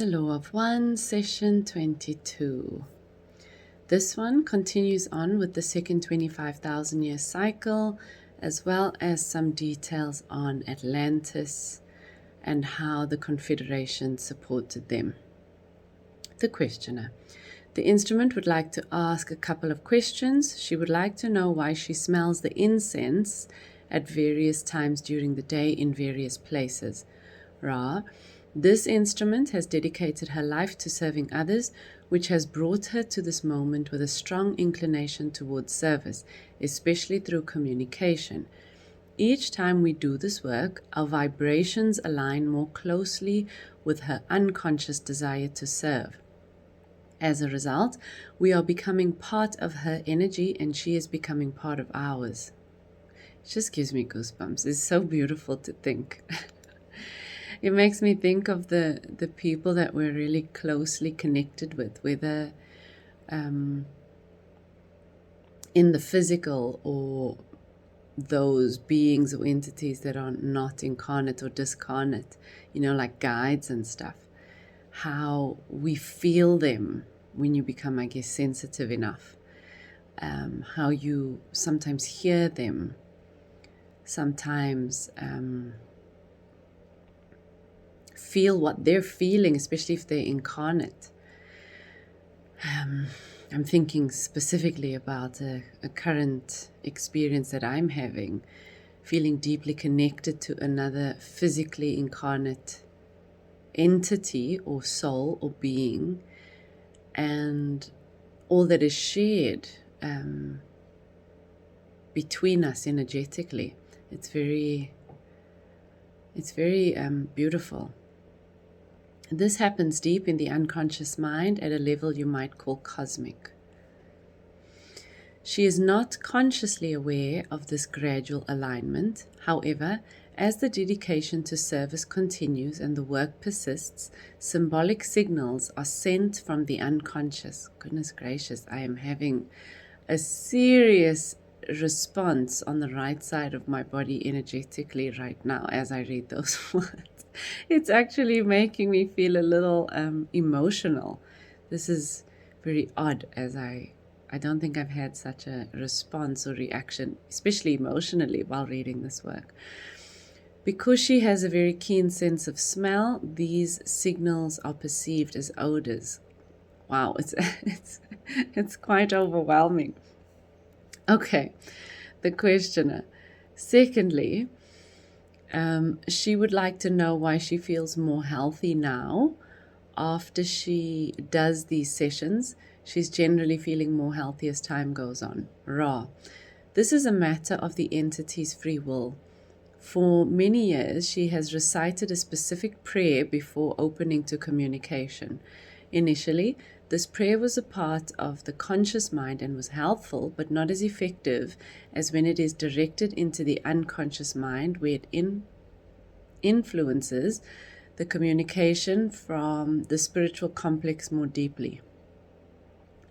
The Law of One, Session 22. This one continues on with the second 25,000 year cycle, as well as some details on Atlantis and how the Confederation supported them. The questioner. The instrument would like to ask a couple of questions. She would like to know why she smells the incense at various times during the day in various places. Ra. This instrument has dedicated her life to serving others, which has brought her to this moment with a strong inclination towards service, especially through communication. Each time we do this work, our vibrations align more closely with her unconscious desire to serve. As a result, we are becoming part of her energy and she is becoming part of ours. It just gives me goosebumps. It's so beautiful to think. It makes me think of the people that we're really closely connected with, whether in the physical or those beings or entities that are not incarnate or discarnate, like guides and stuff. How we feel them when you become, I guess, sensitive enough. How you sometimes hear them, sometimes feel what they're feeling, especially if they're incarnate. I'm thinking specifically about a current experience that I'm having, feeling deeply connected to another physically incarnate entity or soul or being, and all that is shared between us energetically. It's very beautiful. This happens deep in the unconscious mind at a level you might call cosmic. She is not consciously aware of this gradual alignment. However, as the dedication to service continues and the work persists, symbolic signals are sent from the unconscious. Goodness gracious, I am having a serious response on the right side of my body energetically right now as I read those words. It's actually making me feel a little emotional. This is very odd, as I don't think I've had such a response or reaction, especially emotionally, while reading this work. Because she has a very keen sense of smell, these signals are perceived as odors. Wow, it's quite overwhelming. Okay, the questioner. Secondly, she would like to know why she feels more healthy now. After she does these sessions, she's generally feeling more healthy as time goes on. Ra. This is a matter of the entity's free will. For many years, she has recited a specific prayer before opening to communication. Initially, this prayer was a part of the conscious mind and was helpful, but not as effective as when it is directed into the unconscious mind, where it influences the communication from the spiritual complex more deeply.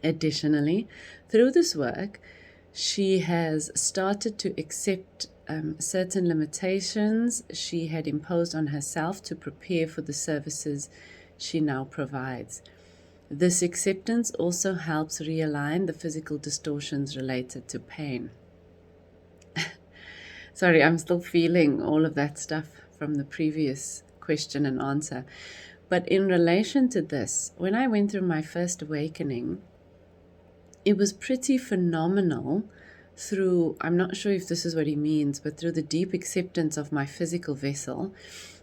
Additionally, through this work, she has started to accept certain limitations she had imposed on herself to prepare for the services she now provides. This acceptance also helps realign the physical distortions related to pain. Sorry, I'm still feeling all of that stuff from the previous question and answer. But in relation to this, when I went through my first awakening, it was pretty phenomenal through, I'm not sure if this is what he means, but through the deep acceptance of my physical vessel.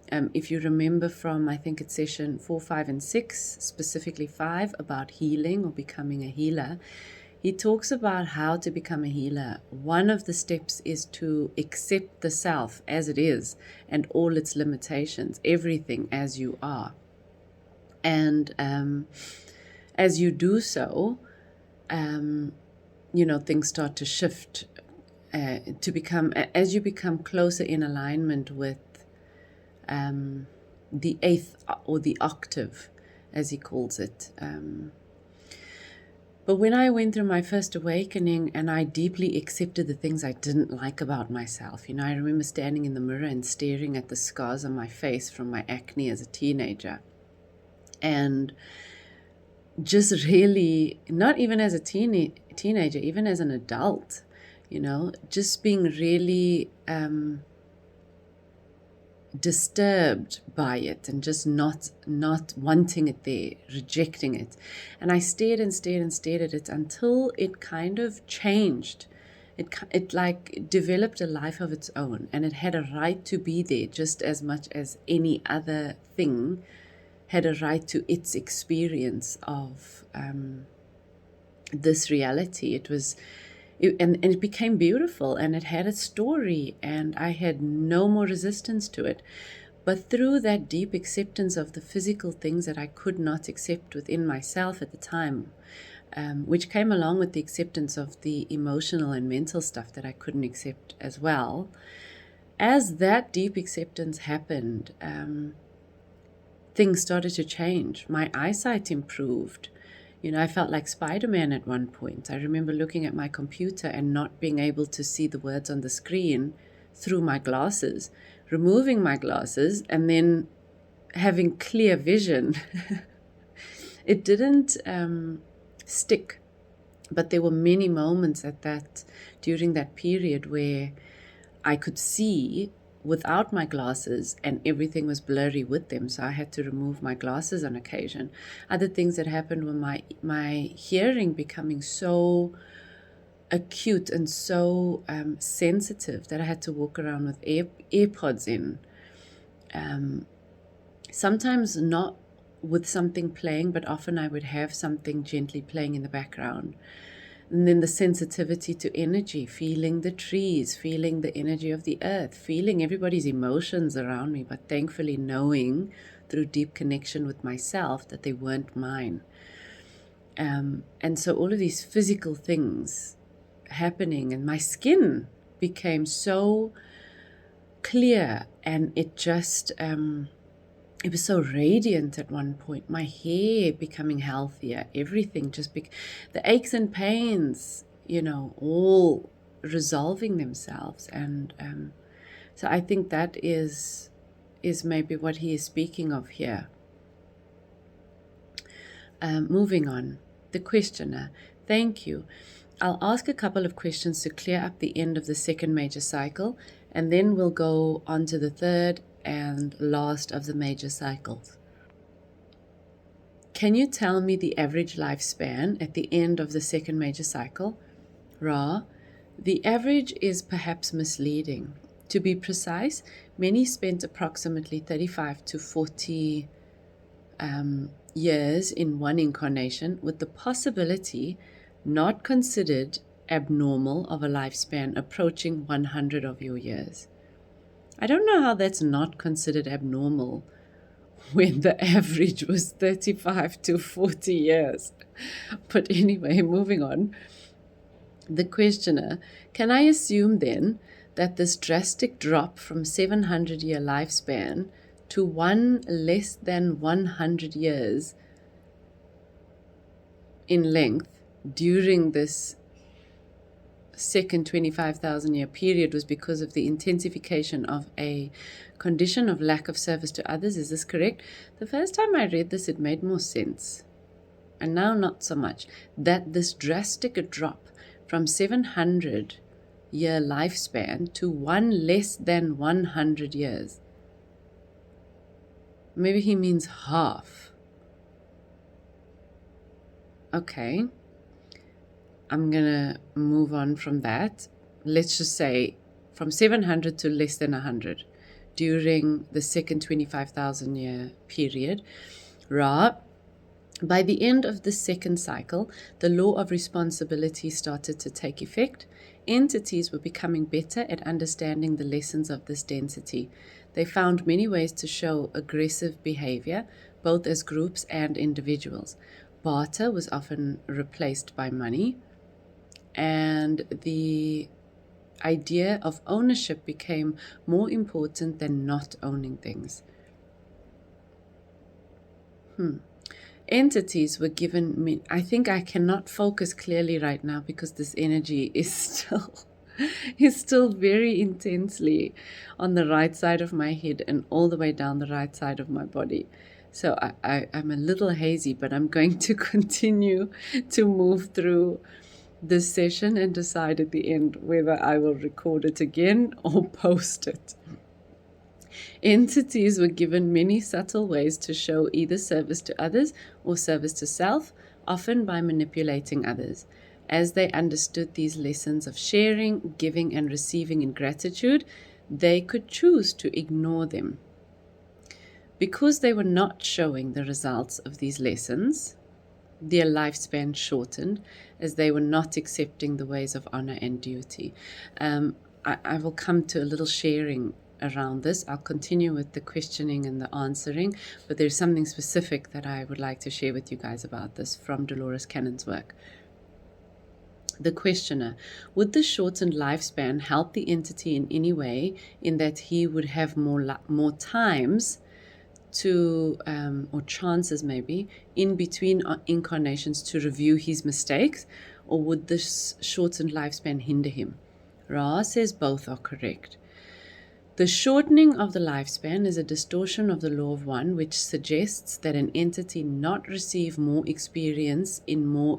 If you remember from, I think it's session 4, 5, and 6, specifically 5, about healing or becoming a healer, he talks about how to become a healer. One of the steps is to accept the self as it is and all its limitations, everything as you are. And as you do so, things start to shift as you become closer in alignment with the eighth or the octave, as he calls it. But when I went through my first awakening and I deeply accepted the things I didn't like about myself, I remember standing in the mirror and staring at the scars on my face from my acne as a teenager. And just really, not even as a teenager, even as an adult, just being really disturbed by it, and just not wanting it there, rejecting it. And I stared and stared and stared at it until it kind of changed. It like developed a life of its own, and it had a right to be there just as much as any other thing had a right to its experience of this reality. And it became beautiful, and it had a story, and I had no more resistance to it. But through that deep acceptance of the physical things that I could not accept within myself at the time, which came along with the acceptance of the emotional and mental stuff that I couldn't accept as well, as that deep acceptance happened, things started to change. My eyesight improved. I felt like Spider-Man at one point. I remember looking at my computer and not being able to see the words on the screen through my glasses, removing my glasses, and then having clear vision. It didn't stick, but there were many moments during that period where I could see without my glasses and everything was blurry with them, so I had to remove my glasses on occasion. Other things that happened were my hearing becoming so acute and so sensitive that I had to walk around with AirPods in. Sometimes not with something playing, but often I would have something gently playing in the background. And then the sensitivity to energy, feeling the trees, feeling the energy of the earth, feeling everybody's emotions around me, but thankfully knowing through deep connection with myself that they weren't mine. And so all of these physical things happening, and my skin became so clear, and it just... it was so radiant at one point. My hair becoming healthier, everything just the aches and pains, all resolving themselves. And so I think that is maybe what he is speaking of here. Moving on. The questioner. Thank you. I'll ask a couple of questions to clear up the end of the second major cycle, and then we'll go on to the third and last of the major cycles. Can you tell me the average lifespan at the end of the second major cycle? Ra, the average is perhaps misleading. To be precise, many spent approximately 35 to 40 years in one incarnation, with the possibility, not considered abnormal, of a lifespan approaching 100 of your years. I don't know how that's not considered abnormal when the average was 35 to 40 years. But anyway, moving on. The questioner, can I assume then that this drastic drop from 700-year lifespan to one less than 100 years in length during this second 25,000-year period was because of the intensification of a condition of lack of service to others? Is this correct? The first time I read this, it made more sense. And now not so much. That this drastic drop from 700-year lifespan to one less than 100 years. Maybe he means half. Okay. I'm going to move on from that. Let's just say from 700 to less than 100 during the second 25,000-year period. Ra, by the end of the second cycle, the law of responsibility started to take effect. Entities were becoming better at understanding the lessons of this density. They found many ways to show aggressive behavior, both as groups and individuals. Barter was often replaced by money, and the idea of ownership became more important than not owning things. Entities were given me. I think I cannot focus clearly right now because this energy is still very intensely on the right side of my head and all the way down the right side of my body. So I'm a little hazy, but I'm going to continue to move through this session and decide at the end whether I will record it again or post it. Entities were given many subtle ways to show either service to others or service to self, often by manipulating others. As they understood these lessons of sharing, giving, and receiving in gratitude, they could choose to ignore them. Because they were not showing the results of these lessons, their lifespan shortened, as they were not accepting the ways of honor and duty. I will come to a little sharing around this. I'll continue with the questioning and the answering, but there's something specific that I would like to share with you guys about this from Dolores Cannon's work. The questioner: would the shortened lifespan help the entity in any way, in that he would have more times to, or chances maybe, in between incarnations to review his mistakes, or would this shortened lifespan hinder him? Ra says both are correct. The shortening of the lifespan is a distortion of the law of one, which suggests that an entity not receive more experience in more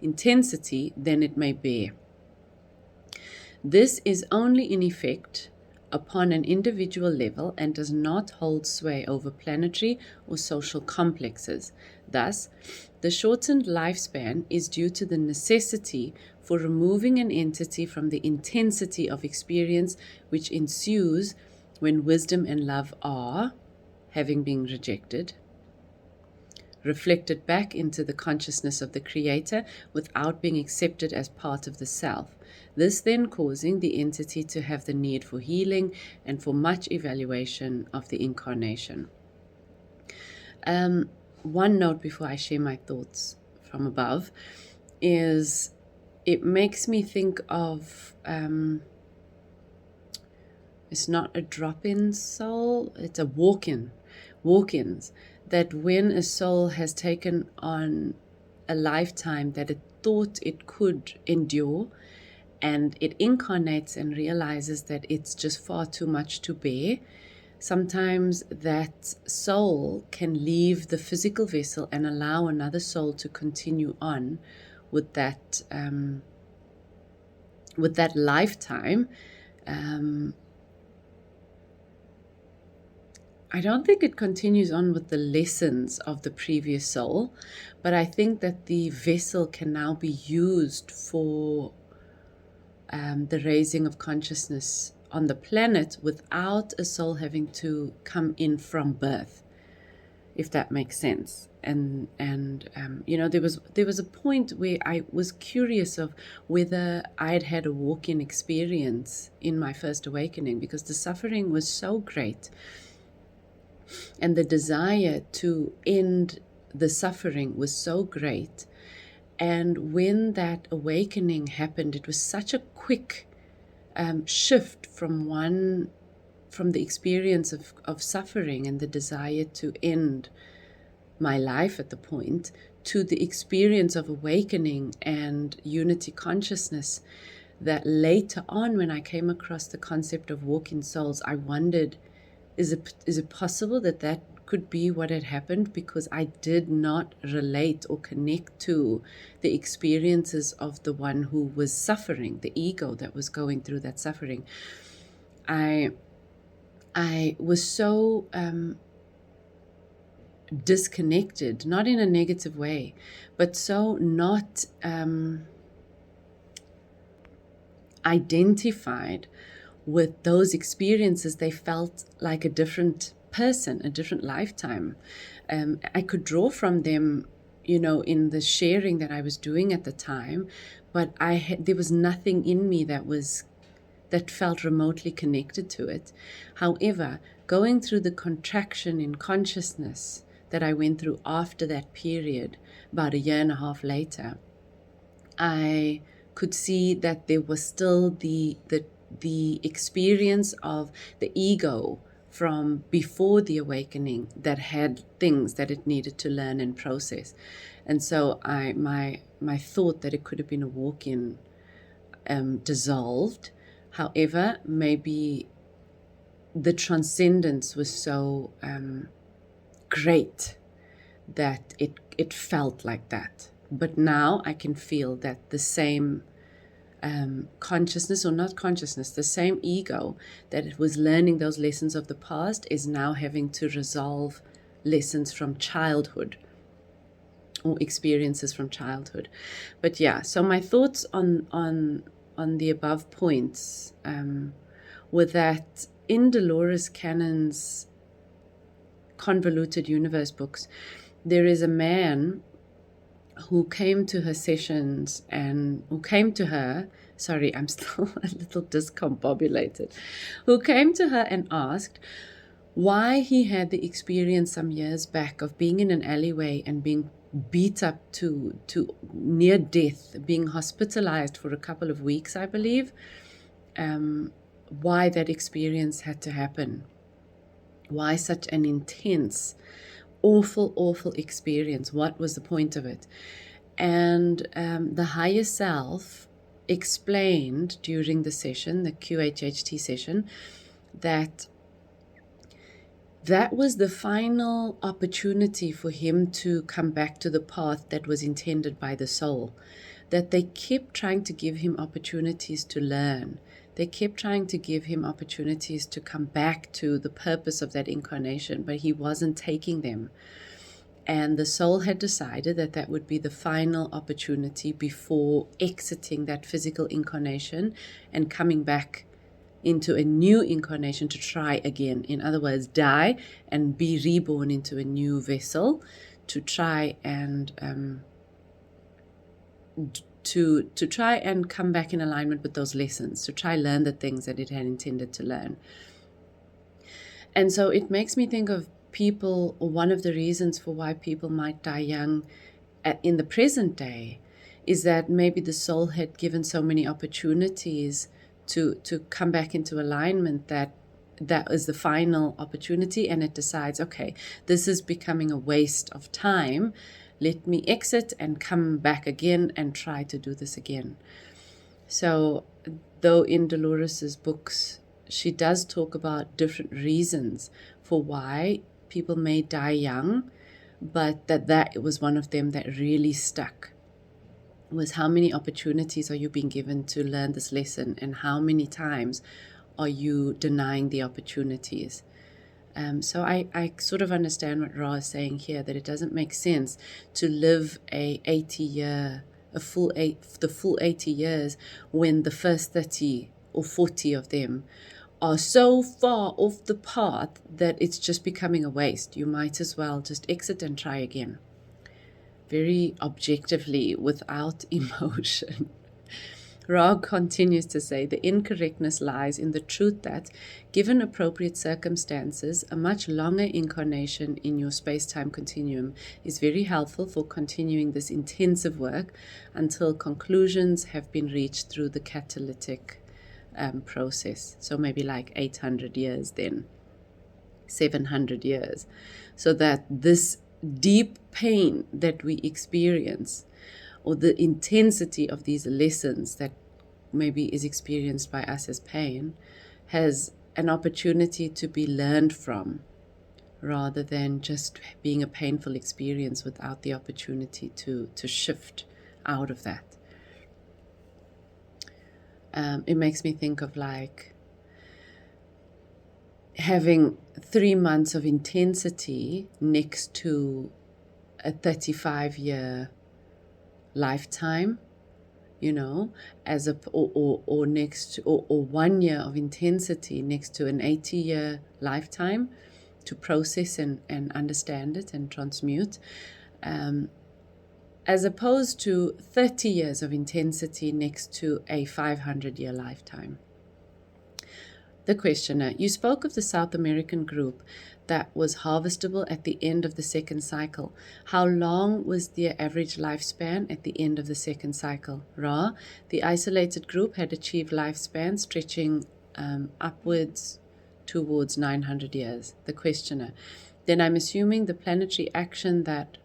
intensity than it may bear. This is only in effect upon an individual level and does not hold sway over planetary or social complexes. Thus, the shortened lifespan is due to the necessity for removing an entity from the intensity of experience which ensues when wisdom and love are, having been rejected, reflected back into the consciousness of the Creator without being accepted as part of the self. This then causing the entity to have the need for healing and for much evaluation of the incarnation. One note before I share my thoughts from above is it makes me think of, it's not a drop-in soul, it's a walk-ins, that when a soul has taken on a lifetime that it thought it could endure, and it incarnates and realizes that it's just far too much to bear, sometimes that soul can leave the physical vessel and allow another soul to continue on with that lifetime. I don't think it continues on with the lessons of the previous soul, but I think that the vessel can now be used for the raising of consciousness on the planet without a soul having to come in from birth, if that makes sense. And there was a point where I was curious of whether I'd had a walk-in experience in my first awakening, because the suffering was so great and the desire to end the suffering was so great. And when that awakening happened, it was such a quick shift from the experience of suffering and the desire to end my life at the point, to the experience of awakening and unity consciousness, that later on, when I came across the concept of walk-in souls, I wondered, is it possible that could be what had happened, because I did not relate or connect to the experiences of the one who was suffering, the ego that was going through that suffering. I was so disconnected, not in a negative way, but so not identified with those experiences. They felt like a different person, a different lifetime. I could draw from them, in the sharing that I was doing at the time, but there was nothing in me that felt remotely connected to it. However, going through the contraction in consciousness that I went through after that period, about a year and a half later, I could see that there was still the experience of the ego from before the awakening that had things that it needed to learn and process. And so my thought that it could have been a walk-in dissolved. However, maybe the transcendence was so great that it felt like that. But now I can feel that the same consciousness, or not consciousness, the same ego that it was learning those lessons of the past is now having to resolve lessons from childhood or experiences from childhood. But yeah, so my thoughts on the above points were that in Dolores Cannon's Convoluted Universe books, there is a man who came to her sessions and who came to her, sorry, I'm still a little discombobulated, who came to her and asked why he had the experience some years back of being in an alleyway and being beat up to near death, being hospitalized for a couple of weeks, I believe, why that experience had to happen. Why such an intense, awful experience? What was the point of it? And the higher self explained during the session, the QHHT session, that was the final opportunity for him to come back to the path that was intended by the soul. That they kept trying to give him opportunities to learn. They kept trying to give him opportunities to come back to the purpose of that incarnation, but he wasn't taking them. And the soul had decided that that would be the final opportunity before exiting that physical incarnation and coming back into a new incarnation to try again. In other words, die and be reborn into a new vessel to try and to try and come back in alignment with those lessons, to try learn the things that it had intended to learn. And so it makes me think of people, or one of the reasons for why people might die young in the present day is that maybe the soul had given so many opportunities to come back into alignment that is the final opportunity, and it decides, okay, this is becoming a waste of time. Let me exit and come back again and try to do this again. So though in Dolores's books, she does talk about different reasons for why people may die young, but that was one of them that really stuck, was how many opportunities are you being given to learn this lesson, and how many times are you denying the opportunities? So I sort of understand what Ra is saying here, that it doesn't make sense to live the full 80 years when the first 30 or 40 of them are so far off the path that it's just becoming a waste. You might as well just exit and try again. Very objectively, without emotion. Ra continues to say, the incorrectness lies in the truth that, given appropriate circumstances, a much longer incarnation in your space-time continuum is very helpful for continuing this intensive work until conclusions have been reached through the catalytic process. So maybe like 800 years then, 700 years. So that this deep pain that we experience, or the intensity of these lessons that maybe is experienced by us as pain, has an opportunity to be learned from, rather than just being a painful experience without the opportunity to shift out of that. It makes me think of like having 3 months of intensity next to a 35-year lifetime, as or next, or 1 year of intensity next to an 80-year lifetime to process and understand it and transmute, as opposed to 30 years of intensity next to a 500-year lifetime. The questioner, you spoke of the South American group that was harvestable at the end of the second cycle. How long was their average lifespan at the end of the second cycle? Ra, the isolated group had achieved lifespan stretching upwards towards 900 years. The questioner, then I'm assuming the planetary action that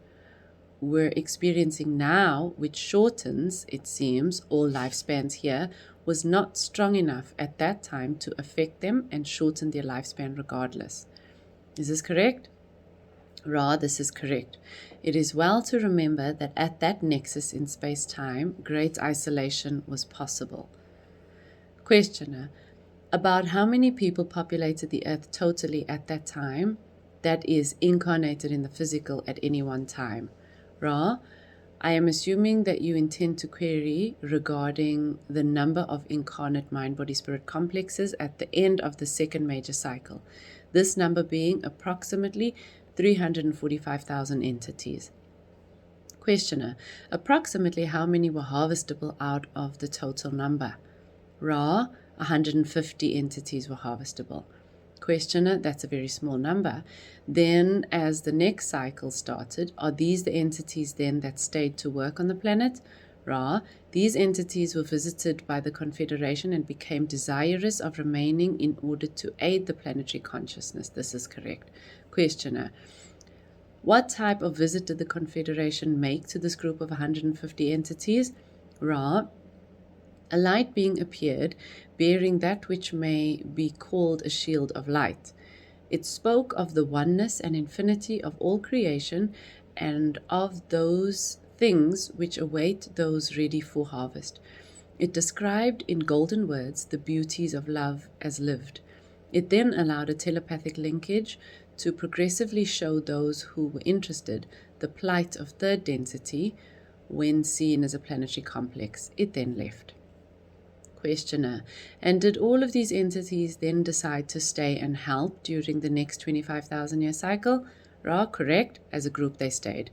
we're experiencing now, which shortens, it seems, all lifespans here, was not strong enough at that time to affect them and shorten their lifespan regardless. Is this correct? Ra, this is correct. It is well to remember that at that nexus in space-time, great isolation was possible. Questioner, about how many people populated the Earth totally at that time, that is, incarnated in the physical at any one time? Ra, I am assuming that you intend to query regarding the number of incarnate mind-body-spirit complexes at the end of the second major cycle, this number being approximately 345,000 entities. Questioner, approximately how many were harvestable out of the total number? Ra, 150 entities were harvestable. Questioner, that's a very small number. Then, as the next cycle started, are these the entities then that stayed to work on the planet? Ra, these entities were visited by the Confederation and became desirous of remaining in order to aid the planetary consciousness. This is correct. Questioner, what type of visit did the Confederation make to this group of 150 entities? Ra, a light being appeared, bearing that which may be called a shield of light. It spoke of the oneness and infinity of all creation and of those things which await those ready for harvest. It described in golden words the beauties of love as lived. It then allowed a telepathic linkage to progressively show those who were interested the plight of third density when seen as a planetary complex. It then left. Questioner, and did all of these entities then decide to stay and help during the next 25,000 year cycle? Ra, correct. As a group they stayed.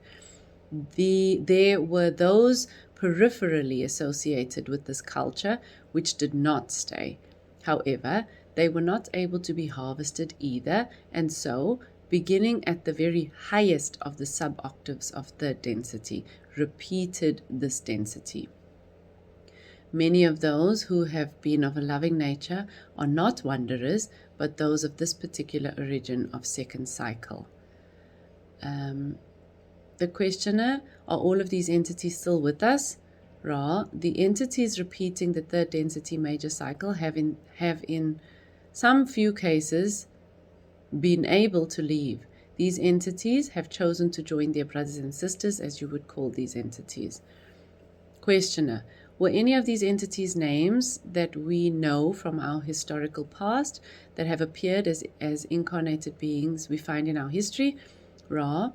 There were those peripherally associated with this culture which did not stay. However, they were not able to be harvested either, and so, beginning at the very highest of the sub-octaves of third density, repeated this density. Many of those who have been of a loving nature are not wanderers, but those of this particular origin of second cycle. The questioner, are all of these entities still with us? Ra, the entities repeating the third density major cycle have in some few cases been able to leave. These entities have chosen to join their brothers and sisters, as you would call these entities. Questioner, were any of these entities names that we know from our historical past that have appeared as incarnated beings we find in our history? Ra,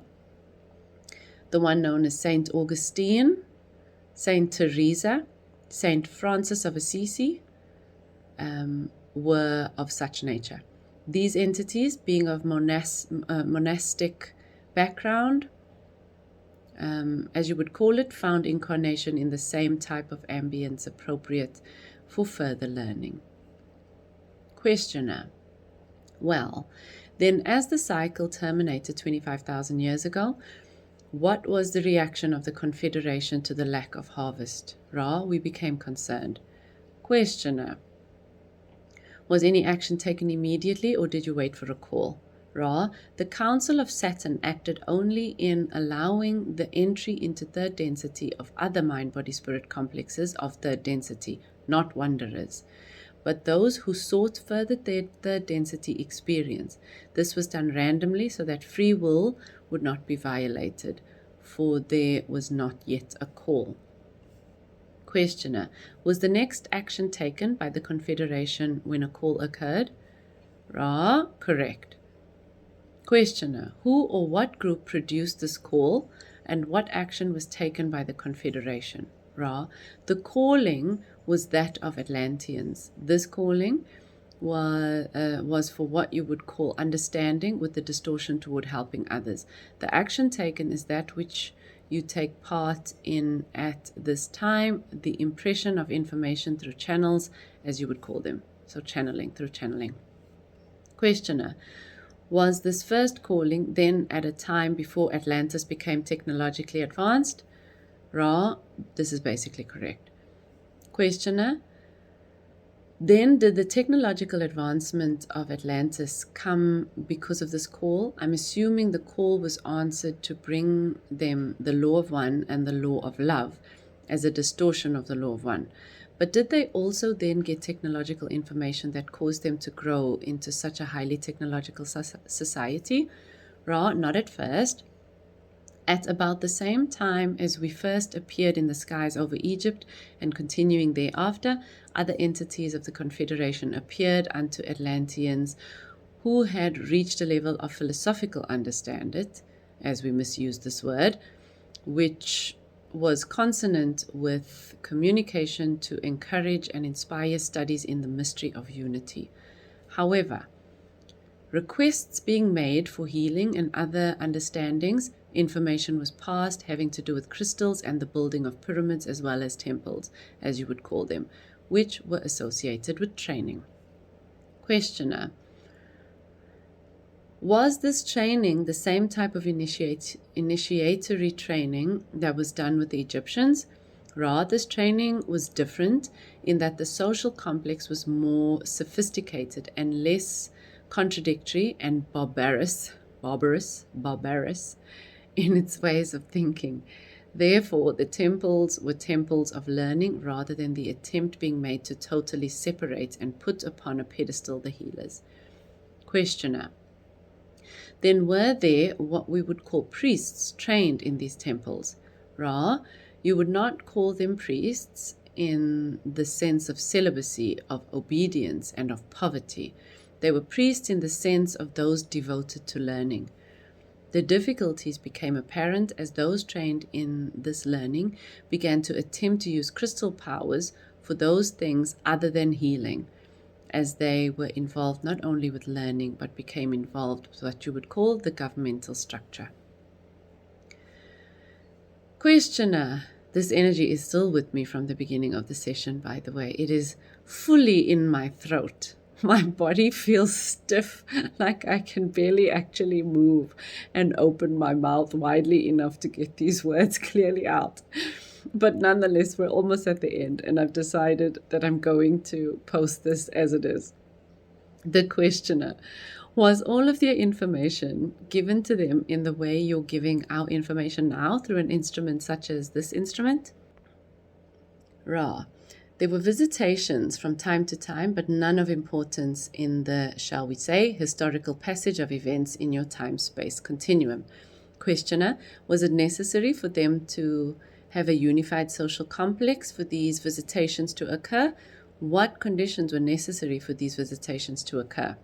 the one known as Saint Augustine, Saint Teresa, Saint Francis of Assisi, were of such nature. These entities, being of monastic background, as you would call it, found incarnation in the same type of ambience appropriate for further learning. Questioner, well, then as the cycle terminated 25,000 years ago, what was the reaction of the Confederation to the lack of harvest? Ra, we became concerned. Questioner, was any action taken immediately or did you wait for a call? Ra, the Council of Saturn acted only in allowing the entry into third density of other mind-body-spirit complexes of third density, not wanderers, but those who sought further third density experience. This was done randomly so that free will would not be violated, for there was not yet a call. Questioner, was the next action taken by the Confederation when a call occurred? Ra, correct. Questioner, who or what group produced this call and what action was taken by the Confederation? Ra, the calling was that of Atlanteans. This calling was for what you would call understanding with the distortion toward helping others. The action taken is that which you take part in at this time, the impression of information through channels, as you would call them. So channeling, through channeling. Questioner, was this first calling then at a time before Atlantis became technologically advanced? Ra, this is basically correct. Questioner, then did the technological advancement of Atlantis come because of this call? I'm assuming the call was answered to bring them the law of one and the law of love as a distortion of the law of one. But did they also then get technological information that caused them to grow into such a highly technological society? Ra, not at first. At about the same time as we first appeared in the skies over Egypt and continuing thereafter, other entities of the Confederation appeared unto Atlanteans who had reached a level of philosophical understanding, as we misuse this word, which was consonant with communication to encourage and inspire studies in the mystery of unity. However, requests being made for healing and other understandings, information was passed having to do with crystals and the building of pyramids as well as temples, as you would call them, which were associated with training. Questioner: was this training the same type of initiatory training that was done with the Egyptians? Ra, this training was different in that the social complex was more sophisticated and less contradictory and barbarous in its ways of thinking. Therefore, the temples were temples of learning rather than the attempt being made to totally separate and put upon a pedestal the healers. Questioner: then were there what we would call priests trained in these temples? Ra, you would not call them priests in the sense of celibacy, of obedience, and of poverty. They were priests in the sense of those devoted to learning. The difficulties became apparent as those trained in this learning began to attempt to use crystal powers for those things other than healing, as they were involved not only with learning but became involved with what you would call the governmental structure. Questioner: this energy is still with me from the beginning of the session, by the way. It is fully in my throat. My body feels stiff, like I can barely actually move and open my mouth widely enough to get these words clearly out. But nonetheless, we're almost at the end, and I've decided that I'm going to post this as it is. The questioner: was all of their information given to them in the way you're giving our information now through an instrument such as this instrument? Ra, there were visitations from time to time, but none of importance in the, shall we say, historical passage of events in your time-space continuum. Questioner: was it necessary for them to have a unified social complex for these visitations to occur? What conditions were necessary for these visitations to occur?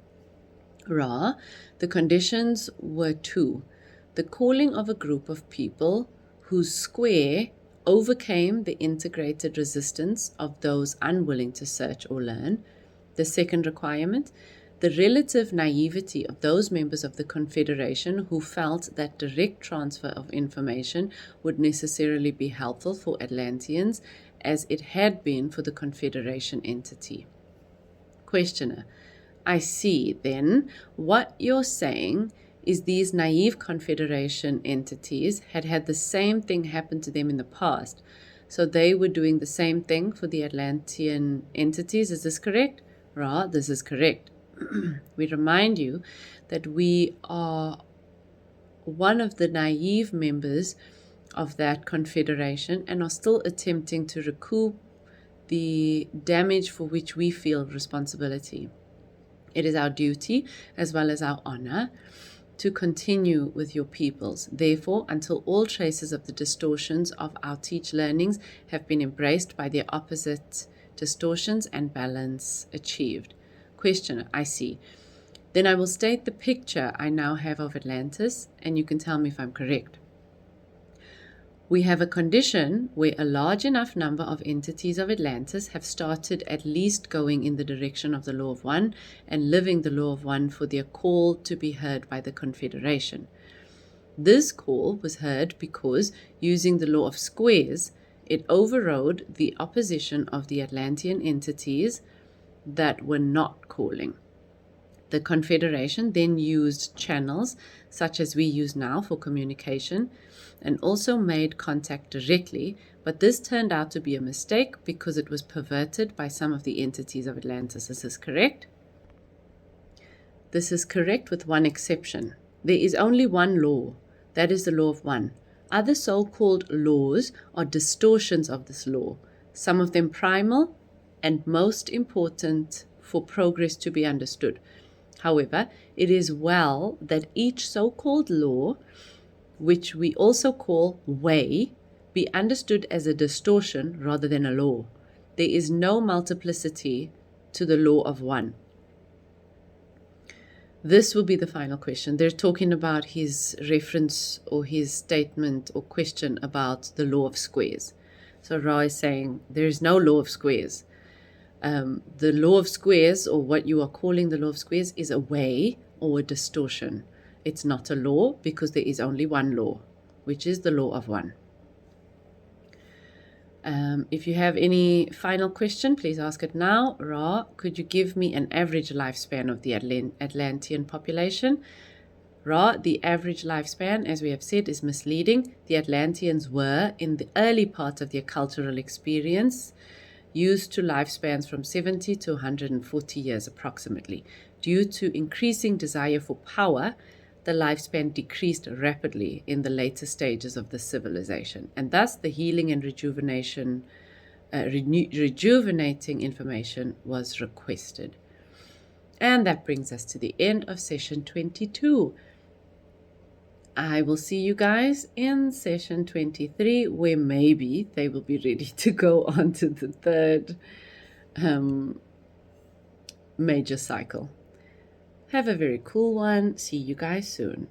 Ra, the conditions were two: the calling of a group of people whose square overcame the integrated resistance of those unwilling to search or learn. The second requirement: the relative naivety of those members of the Confederation who felt that direct transfer of information would necessarily be helpful for Atlanteans, as it had been for the Confederation entity. Questioner: I see, then, what you're saying is these naive Confederation entities had had the same thing happen to them in the past, so they were doing the same thing for the Atlantean entities. Is this correct? Ra, this is correct. We remind you that we are one of the naive members of that confederation and are still attempting to recoup the damage for which we feel responsibility. It is our duty, as well as our honor, to continue with your peoples. Therefore, until all traces of the distortions of our teach learnings have been embraced by their opposite distortions and balance achieved. Questioner: I see. Then I will state the picture I now have of Atlantis, and you can tell me if I'm correct. We have a condition where a large enough number of entities of Atlantis have started at least going in the direction of the Law of One and living the Law of One for their call to be heard by the Confederation. This call was heard because, using the law of squares, it overrode the opposition of the Atlantean entities that were not calling. The Confederation then used channels, such as we use now for communication, and also made contact directly, but this turned out to be a mistake because it was perverted by some of the entities of Atlantis. Is this correct? This is correct with one exception. There is only one law. That is the Law of One. Other so-called laws are distortions of this law, some of them primal and most important for progress to be understood. However, it is well that each so-called law, which we also call way, be understood as a distortion rather than a law. There is no multiplicity to the law of one. This will be the final question. They're talking about his reference or his statement or question about the law of squares. So Ra is saying there is no law of squares. The law of squares, or what you are calling the law of squares, is a way or a distortion. It's not a law because there is only one law, which is the law of one. If you have any final question, please ask it now. Ra, could you give me an average lifespan of the Atlantean population? Ra, the average lifespan, as we have said, is misleading. The Atlanteans were, in the early part of their cultural experience, used to lifespans from 70 to 140 years approximately. Due to increasing desire for power, the lifespan decreased rapidly in the later stages of the civilization, and thus the healing and rejuvenating information was requested. And that brings us to the end of session 22. I will see you guys in session 23, where maybe they will be ready to go on to the third major cycle. Have a very cool one. See you guys soon.